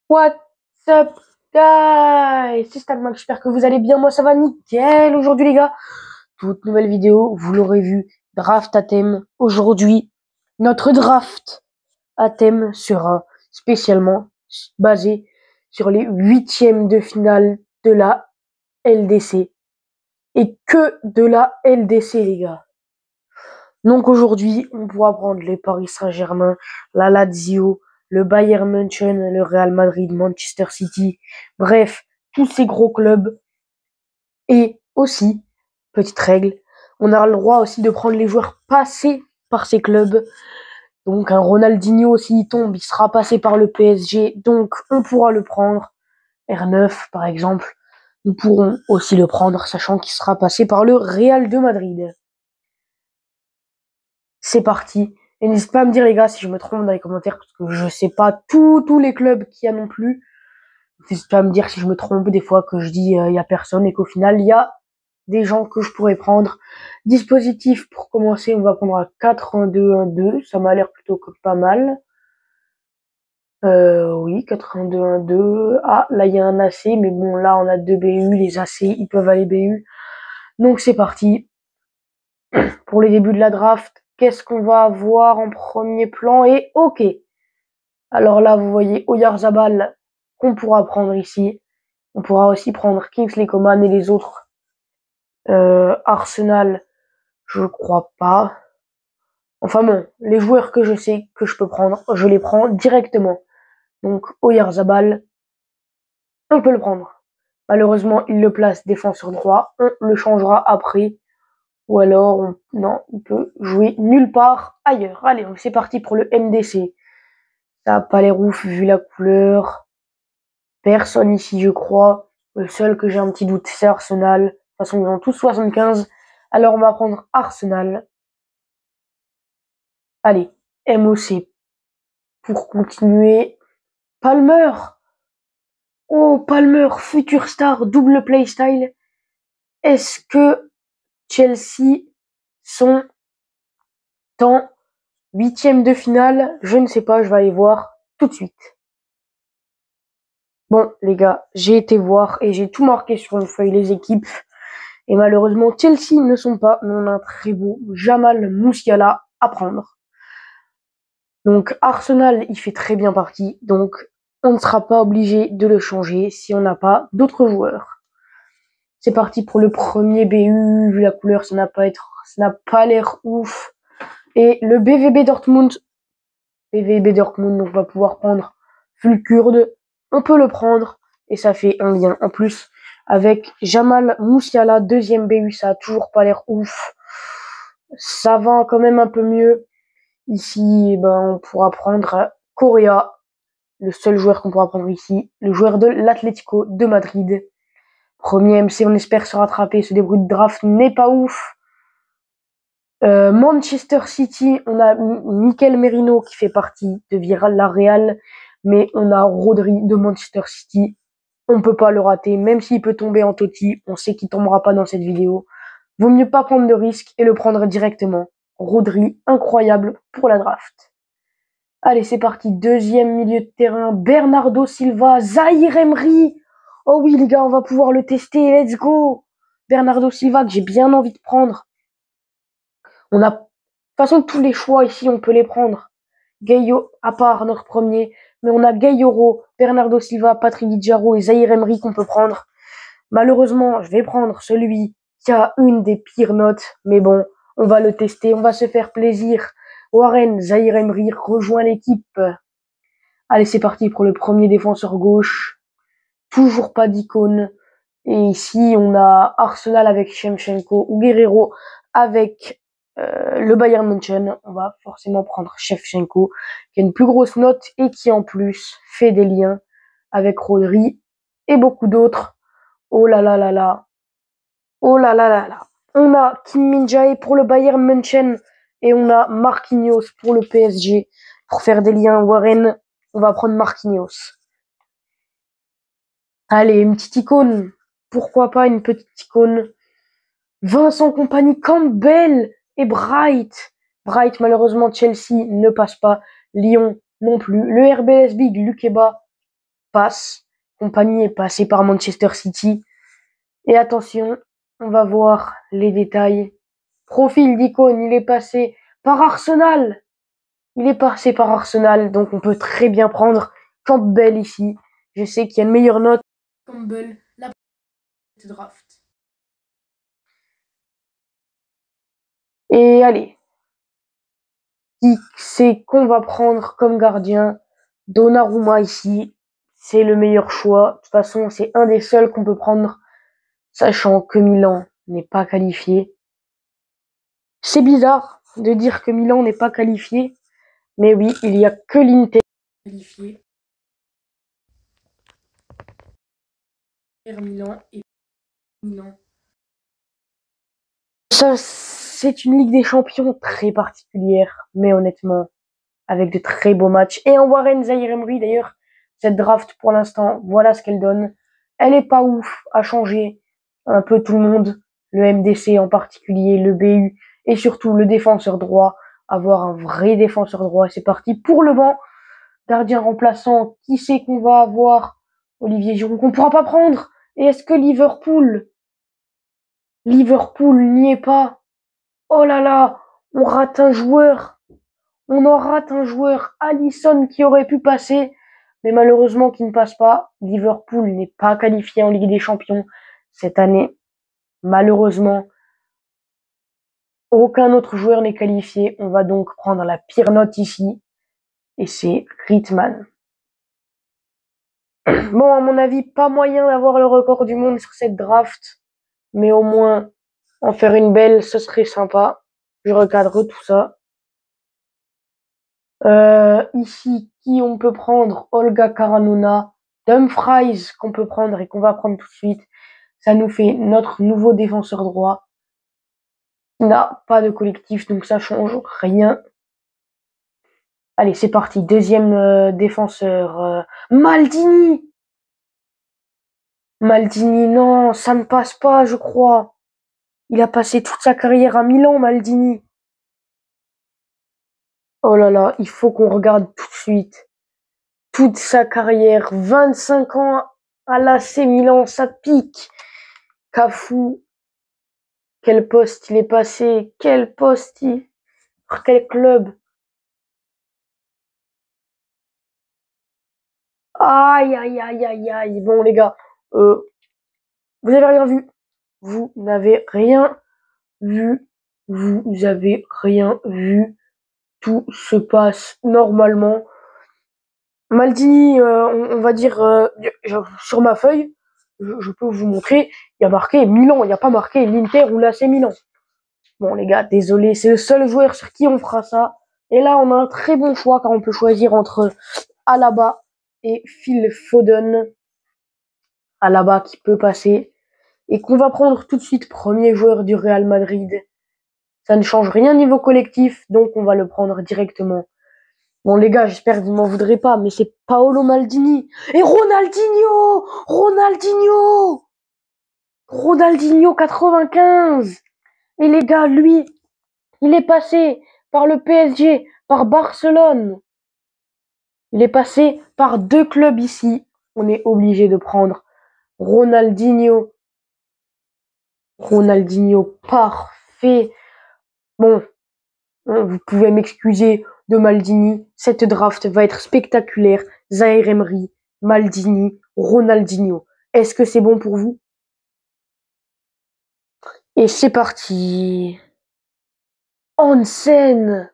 What's up, guys? C'est Stagmax, j'espère que vous allez bien. Moi, ça va nickel aujourd'hui, les gars. Toute nouvelle vidéo, vous l'aurez vu, draft à thème. Aujourd'hui, notre draft à thème sera spécialement basé sur les huitièmes de finale de la LDC. Et que de la LDC, les gars. Donc aujourd'hui, on pourra prendre les Paris Saint-Germain, la Lazio, le Bayern München, le Real Madrid, Manchester City, bref, tous ces gros clubs. Et aussi, petite règle, on a le droit aussi de prendre les joueurs passés par ces clubs. Donc un Ronaldinho, s'il tombe, il sera passé par le PSG, donc on pourra le prendre. R9, par exemple, nous pourrons aussi le prendre, sachant qu'il sera passé par le Real de Madrid. C'est parti. Et n'hésite pas à me dire, les gars, si je me trompe dans les commentaires, parce que je sais pas tous les clubs qu'il y a non plus. N'hésite pas à me dire si je me trompe des fois, que je dis il y a personne et qu'au final il y a des gens que je pourrais prendre. Dispositif pour commencer, on va prendre un 4-1-2-1-2. Ça m'a l'air plutôt que pas mal. Oui, 4-1-2-1-2. Ah, là il y a un AC, mais bon, là on a 2 BU. Les AC, ils peuvent aller BU. Donc c'est parti. Pour les débuts de la draft, qu'est-ce qu'on va avoir en premier plan? Et ok. Alors là, vous voyez Oyarzabal qu'on pourra prendre ici. On pourra aussi prendre Kingsley Coman et les autres. Arsenal, je crois pas. Enfin bon, les joueurs que je sais que je peux prendre, je les prends directement. Donc Oyarzabal, on peut le prendre. Malheureusement, il le place défenseur droit. On le changera après. Ou alors, non, il peut jouer nulle part ailleurs. Allez, c'est parti pour le MDC. Ça a pas l'air ouf vu la couleur. Personne ici, je crois. Le seul que j'ai un petit doute, c'est Arsenal. De toute façon, ils ont tous 75. Alors, on va prendre Arsenal. Allez, MOC. Pour continuer. Palmer. Oh, Palmer, future star, double playstyle. Est-ce que Chelsea sont en huitième de finale? Je ne sais pas, je vais aller voir tout de suite. Bon, les gars, j'ai été voir et j'ai tout marqué sur une feuille, les équipes. Et malheureusement, Chelsea ne sont pas, mais on a un très beau Jamal Musiala à prendre. Donc, Arsenal, il fait très bien partie. Donc, on ne sera pas obligé de le changer si on n'a pas d'autres joueurs. C'est parti pour le premier BU. Vu la couleur, ça n'a pas l'air ouf. Et le BVB Dortmund, donc on va pouvoir prendre Fulkurde. On peut le prendre et ça fait un lien en plus avec Jamal Musiala, deuxième BU. Ça a toujours pas l'air ouf. Ça va quand même un peu mieux. Ici, on pourra prendre Correa, le seul joueur qu'on pourra prendre ici, le joueur de l'Atlético de Madrid. Premier MC, on espère se rattraper. Ce début de draft n'est pas ouf. Manchester City, on a Mikel Merino qui fait partie de Villarreal, mais on a Rodri de Manchester City. On peut pas le rater, même s'il peut tomber en Totti, on sait qu'il tombera pas dans cette vidéo. Vaut mieux pas prendre de risques et le prendre directement. Rodri, incroyable pour la draft. Allez, c'est parti. Deuxième milieu de terrain, Bernardo Silva, Zahir Emery. Oh oui, les gars, on va pouvoir le tester. Let's go. Bernardo Silva, que j'ai bien envie de prendre. On a, de toute façon, tous les choix ici, on peut les prendre. Gayo, à part notre premier, mais on a Gayoro, Bernardo Silva, Patrick Diarro et Zahir Emery qu'on peut prendre. Malheureusement, je vais prendre celui qui a une des pires notes, mais bon, on va le tester, on va se faire plaisir. Warren, Zahir Emery rejoint l'équipe. Allez, c'est parti pour le premier défenseur gauche. Toujours pas d'icône. Et ici, on a Arsenal avec Shevchenko ou Guerrero avec le Bayern München. On va forcément prendre Shevchenko, qui a une plus grosse note et qui en plus fait des liens avec Rodri et beaucoup d'autres. Oh là là là là. Oh là là là là. On a Kim Min-jae pour le Bayern München et on a Marquinhos pour le PSG. Pour faire des liens, Warren, on va prendre Marquinhos. Allez, une petite icône. Pourquoi pas une petite icône? Vincent Kompany, Campbell et Bright. Bright, malheureusement, Chelsea ne passe pas. Lyon non plus. Le RB Leipzig, Lukeba. passe. Kompany est passé par Manchester City. Et attention, on va voir les détails. Profil d'icône, il est passé par Arsenal. Il est passé par Arsenal, donc on peut très bien prendre Campbell ici. Je sais qu'il y a une meilleure note. Campbell, la draft. Et allez, qui c'est qu'on va prendre comme gardien? Donnarumma ici, c'est le meilleur choix. De toute façon, c'est un des seuls qu'on peut prendre, sachant que Milan n'est pas qualifié. C'est bizarre de dire que Milan n'est pas qualifié, mais oui, il y a que l'Inter qualifié. Milan et Milan. Ça, c'est une Ligue des Champions très particulière, mais honnêtement, avec de très beaux matchs. Et en Warren Zaïre-Emery, d'ailleurs, cette draft, pour l'instant, voilà ce qu'elle donne. Elle est pas ouf à changer un peu tout le monde, le MDC en particulier, le BU, et surtout le défenseur droit, avoir un vrai défenseur droit. C'est parti pour le banc. Gardien remplaçant, qui c'est qu'on va avoir? Olivier Giroud, qu'on pourra pas prendre. Et est-ce que Liverpool n'y est pas? Oh là là, on rate un joueur. On en rate un joueur, Alisson, qui aurait pu passer, mais malheureusement qui ne passe pas. Liverpool n'est pas qualifié en Ligue des Champions cette année. Malheureusement, aucun autre joueur n'est qualifié. On va donc prendre la pire note ici, et c'est Rittmann. Bon, à mon avis, pas moyen d'avoir le record du monde sur cette draft, mais au moins en faire une belle, ce serait sympa. Je recadre tout ça. Ici, qui on peut prendre? Olga Karanuna, Dumfries qu'on peut prendre et qu'on va prendre tout de suite. Ça nous fait notre nouveau défenseur droit. Il n'a pas de collectif, donc ça change rien. Allez, c'est parti. Deuxième défenseur. Maldini! Maldini, non, ça ne passe pas, je crois. Il a passé toute sa carrière à Milan, Maldini. Oh là là, il faut qu'on regarde tout de suite. Toute sa carrière, 25 ans à l'AC Milan, ça pique. Cafu, quel poste il est passé, quel poste il... Quel club. Aïe, aïe, aïe, aïe, aïe. Bon, les gars, vous avez rien vu. Vous n'avez rien vu. Vous avez rien vu. Tout se passe normalement. Maldini, on va dire, sur ma feuille, je peux vous montrer, il y a marqué Milan, il n'y a pas marqué l'Inter ou l'AC Milan. Bon, les gars, désolé, c'est le seul joueur sur qui on fera ça. Et là, on a un très bon choix car on peut choisir entre Alaba et Phil Foden. Alaba qui peut passer et qu'on va prendre tout de suite premier joueur du Real Madrid. Ça ne change rien niveau collectif, donc on va le prendre directement. Bon, les gars, j'espère que vous m'en voudrez pas, mais c'est Paolo Maldini. Et Ronaldinho! Ronaldinho! Ronaldinho 95! Et les gars, lui, il est passé par le PSG, par Barcelone. Il est passé par deux clubs ici. On est obligé de prendre Ronaldinho. Ronaldinho, parfait. Bon, vous pouvez m'excuser de Maldini. Cette draft va être spectaculaire. Zaïre-Emery, Maldini, Ronaldinho. Est-ce que c'est bon pour vous? Et c'est parti. Hansen.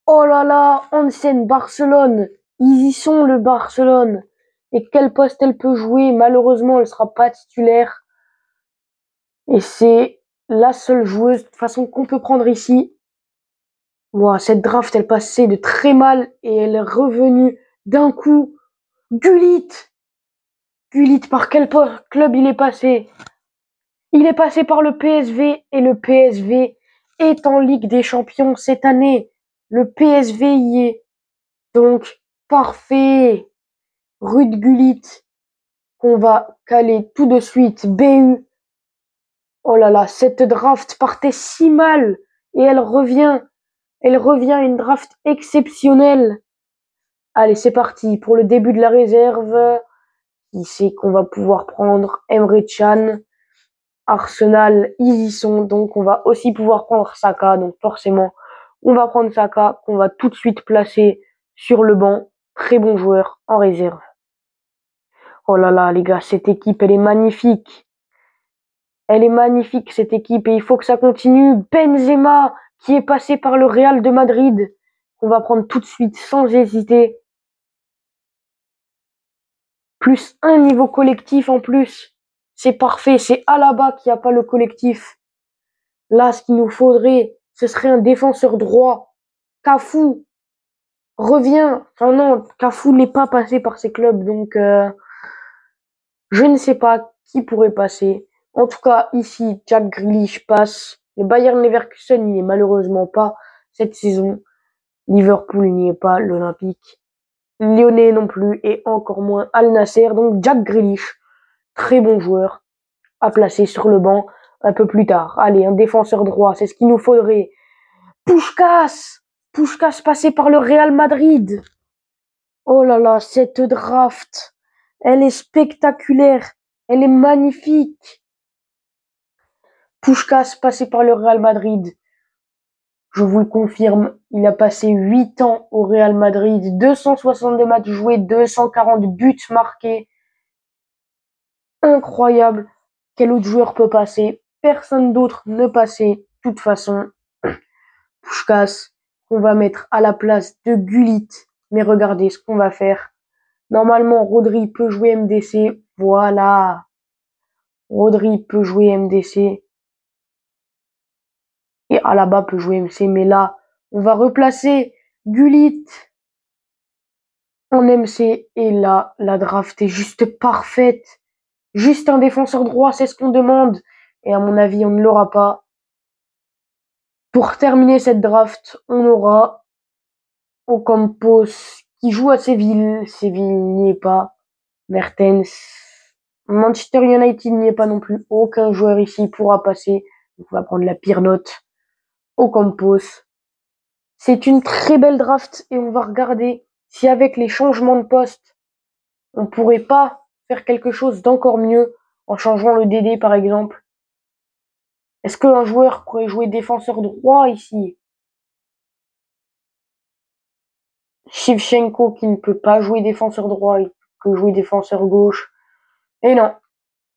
Oh là là, Hansen, Barcelone. Ils y sont, le Barcelone. Et quel poste elle peut jouer? Malheureusement, elle sera pas titulaire. Et c'est la seule joueuse, de toute façon, qu'on peut prendre ici. Wow, cette draft, elle passait de très mal et elle est revenue d'un coup. Gullit! Gullit, par quel club il est passé? Il est passé par le PSV et le PSV est en Ligue des Champions cette année. Le PSV y est. Donc, parfait. Ruud Gullit, qu'on va caler tout de suite. BU. Oh là là, cette draft partait si mal et elle revient. Elle revient à une draft exceptionnelle. Allez, c'est parti pour le début de la réserve. Qui sait qu'on va pouvoir prendre Emre Can. Arsenal, ils y sont, donc on va aussi pouvoir prendre Saka. Donc forcément, on va prendre Saka, qu'on va tout de suite placer sur le banc. Très bon joueur en réserve. Oh là là, les gars, cette équipe, elle est magnifique. Elle est magnifique, cette équipe, et il faut que ça continue. Benzema, qui est passé par le Real de Madrid, qu'on va prendre tout de suite, sans hésiter. Plus un niveau collectif en plus. C'est parfait, c'est Alaba qui a pas le collectif. Là, ce qu'il nous faudrait, ce serait un défenseur droit. Cafu revient. Enfin non, Cafu n'est pas passé par ces clubs, donc je ne sais pas qui pourrait passer. En tout cas, ici, Jack Grealish passe. Le Bayern Leverkusen n'y est malheureusement pas cette saison. Liverpool n'y est pas, l'Olympique Lyonnais non plus, et encore moins Al Nasser. Donc Jack Grealish, très bon joueur, à placer sur le banc un peu plus tard. Allez, un défenseur droit, c'est ce qu'il nous faudrait. Puskás passé par le Real Madrid. Oh là là, cette draft, elle est spectaculaire, elle est magnifique. Puskás passé par le Real Madrid. Je vous le confirme, il a passé 8 ans au Real Madrid, 262 matchs joués, 240 buts marqués. Incroyable. Quel autre joueur peut passer? Personne d'autre ne passait. De toute façon, Puskás, qu'on va mettre à la place de Gullit. Mais regardez ce qu'on va faire. Normalement, Rodri peut jouer MDC. Voilà. Rodri peut jouer MDC. Et Alaba peut jouer MC. Mais là, on va replacer Gullit en MC. Et là, la draft est juste parfaite. Juste un défenseur droit, c'est ce qu'on demande. Et à mon avis, on ne l'aura pas. Pour terminer cette draft, on aura Ocampos qui joue à Séville. Séville n'y est pas. Mertens. Manchester United n'y est pas non plus. Aucun joueur ici pourra passer. Donc on va prendre la pire note. Ocampos. C'est une très belle draft et on va regarder si avec les changements de poste, on pourrait pas faire quelque chose d'encore mieux en changeant le DD par exemple. Est-ce qu'un joueur pourrait jouer défenseur droit ici? Shevchenko qui ne peut pas jouer défenseur droit, il peut jouer défenseur gauche. Et non,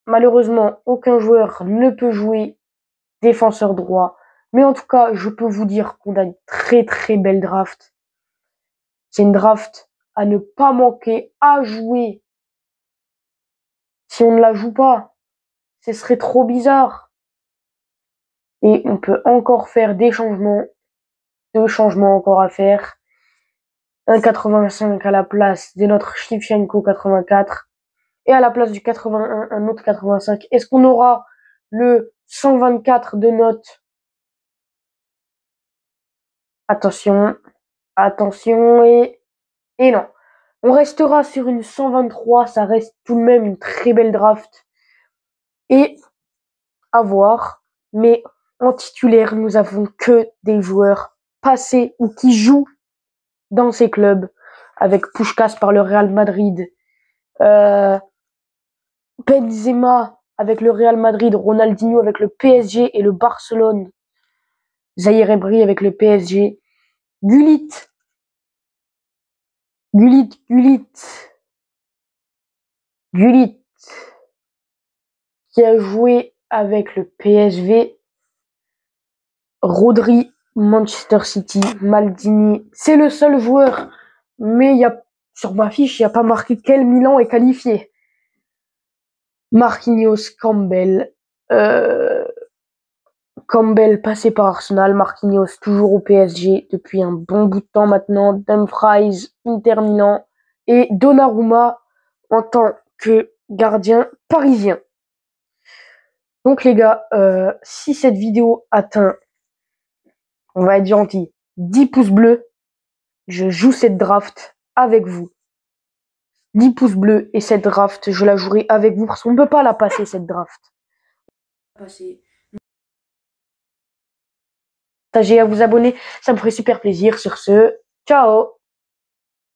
malheureusement, aucun joueur ne peut jouer défenseur droit. Mais en tout cas, je peux vous dire qu'on a une très très belle draft. C'est une draft à ne pas manquer, à jouer. Si on ne la joue pas, ce serait trop bizarre. Et on peut encore faire des changements. 2 changements encore à faire. Un 85 à la place de notre Shevchenko 84. Et à la place du 81, un autre 85. Est-ce qu'on aura le 124 de notes? Attention. Attention et non. On restera sur une 123. Ça reste tout de même une très belle draft. Et à voir. Mais en titulaire, nous avons que des joueurs passés ou qui jouent dans ces clubs. Avec Puskás par le Real Madrid. Benzema avec le Real Madrid, Ronaldinho avec le PSG et le Barcelone, Zahir Emery avec le PSG, Gullit, qui a joué avec le PSV, Rodri, Manchester City, Maldini, c'est le seul joueur, mais il y a sur ma fiche, il n'y a pas marqué quel Milan est qualifié. Marquinhos, Campbell passé par Arsenal, Marquinhos toujours au PSG depuis un bon bout de temps maintenant, Dumfries, Inter Milan et Donnarumma en tant que gardien parisien. Donc les gars, si cette vidéo atteint, on va être gentil, 10 pouces bleus, je joue cette draft avec vous. 10 pouces bleus et cette draft, je la jouerai avec vous parce qu'on ne peut pas la passer cette draft. Partagez, à vous abonner, ça me ferait super plaisir. Sur ce, ciao!